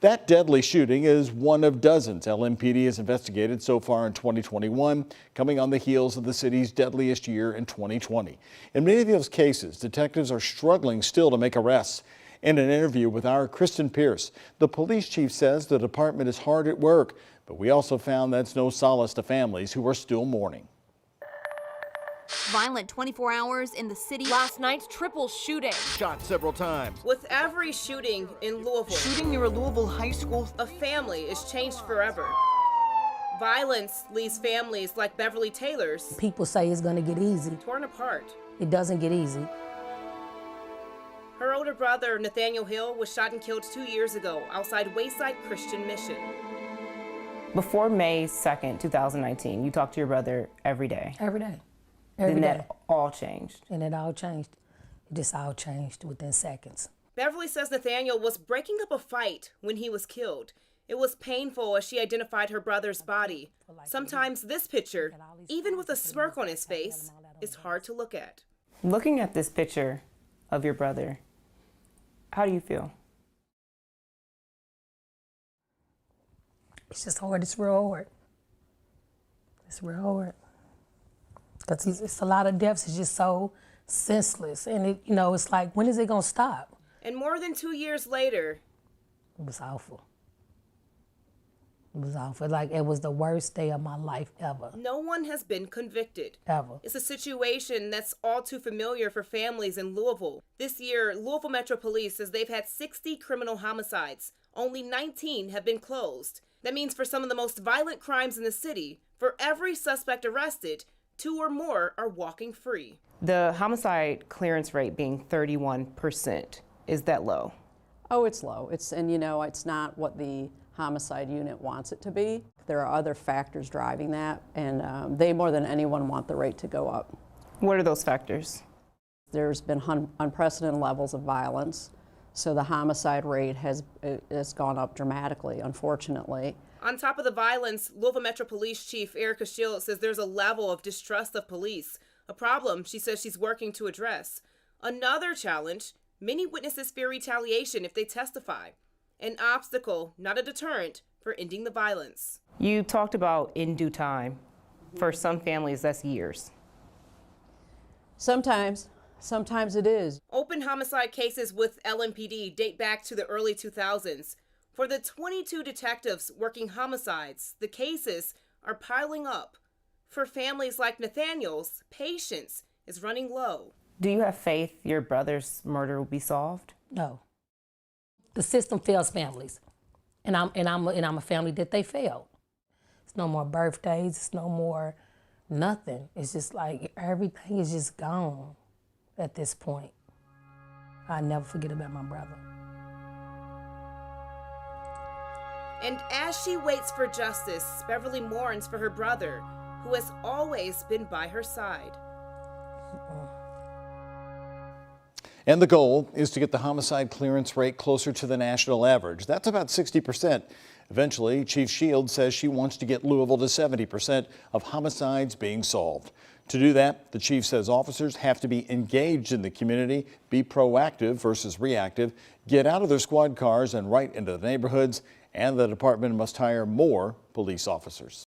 That deadly shooting is one of dozens LMPD has investigated so far in 2021, coming on the heels of the city's deadliest year in 2020. In many of those cases, detectives are struggling still to make arrests. In an interview with our Kristen Pierce, the police chief says the department is hard at work, but we also found that's no solace to families who are still mourning. Violent 24 hours in the city. Last night's triple shooting. Shot several times. With every shooting in Louisville, Shooting near a Louisville high school. a family is changed forever. Violence leaves families like Beverly Taylor's People say it's gonna get easy. torn apart. It doesn't get easy. Her older brother, Nathaniel Hill, was shot and killed 2 years ago outside Wayside Christian Mission. Before May 2nd, 2019, you talked to your brother every day. Every day. Every Then day. that all changed. And it all changed. It just all changed within seconds. Beverly says Nathaniel was breaking up a fight when he was killed. It was painful as she identified her brother's body. Sometimes this picture, even with a smirk on his face, is hard to look at. Looking at this picture of your brother, how do you feel? It's just hard. It's real hard. It's real hard. Because it's a lot of deaths. It's just so senseless. And, it's like, when is it going to stop? And more than 2 years later, It was awful. It was awful. Like, it was the worst day of my life ever. no one has been convicted. Ever. It's a situation that's all too familiar for families in Louisville. This year, Louisville Metro Police says they've had 60 criminal homicides. Only 19 have been closed. That means for some of the most violent crimes in the city, for every suspect arrested, 2 or more are walking free. The homicide clearance rate being 31%, is that low? Oh, it's low. It's not what the homicide unit wants it to be. There are other factors driving that, and they more than anyone want the rate to go up. What are those factors? There's been unprecedented levels of violence, so the homicide rate has gone up dramatically, unfortunately. On top of the violence, Louisville Metro Police Chief Erica Shields says there's a level of distrust of police, a problem she says she's working to address. Another challenge, many witnesses fear retaliation if they testify. An obstacle, not a deterrent, for ending the violence. You talked about in due time. For some families, that's years. Sometimes it is. Open homicide cases with LMPD date back to the early 2000s. For the 22 detectives working homicides, the cases are piling up. For families like Nathaniel's, patience is running low. Do you have faith your brother's murder will be solved? No. The system fails families. And I'm a family that they failed. It's no more birthdays. It's no more nothing. It's just like everything is just gone at this point. I'll never forget about my brother. And as she waits for justice, Beverly mourns for her brother, who has always been by her side. And the goal is to get the homicide clearance rate closer to the national average. That's about 60%. Eventually, Chief Shields says she wants to get Louisville to 70% of homicides being solved. To do that, the chief says officers have to be engaged in the community, be proactive versus reactive, get out of their squad cars and right into the neighborhoods, and the department must hire more police officers.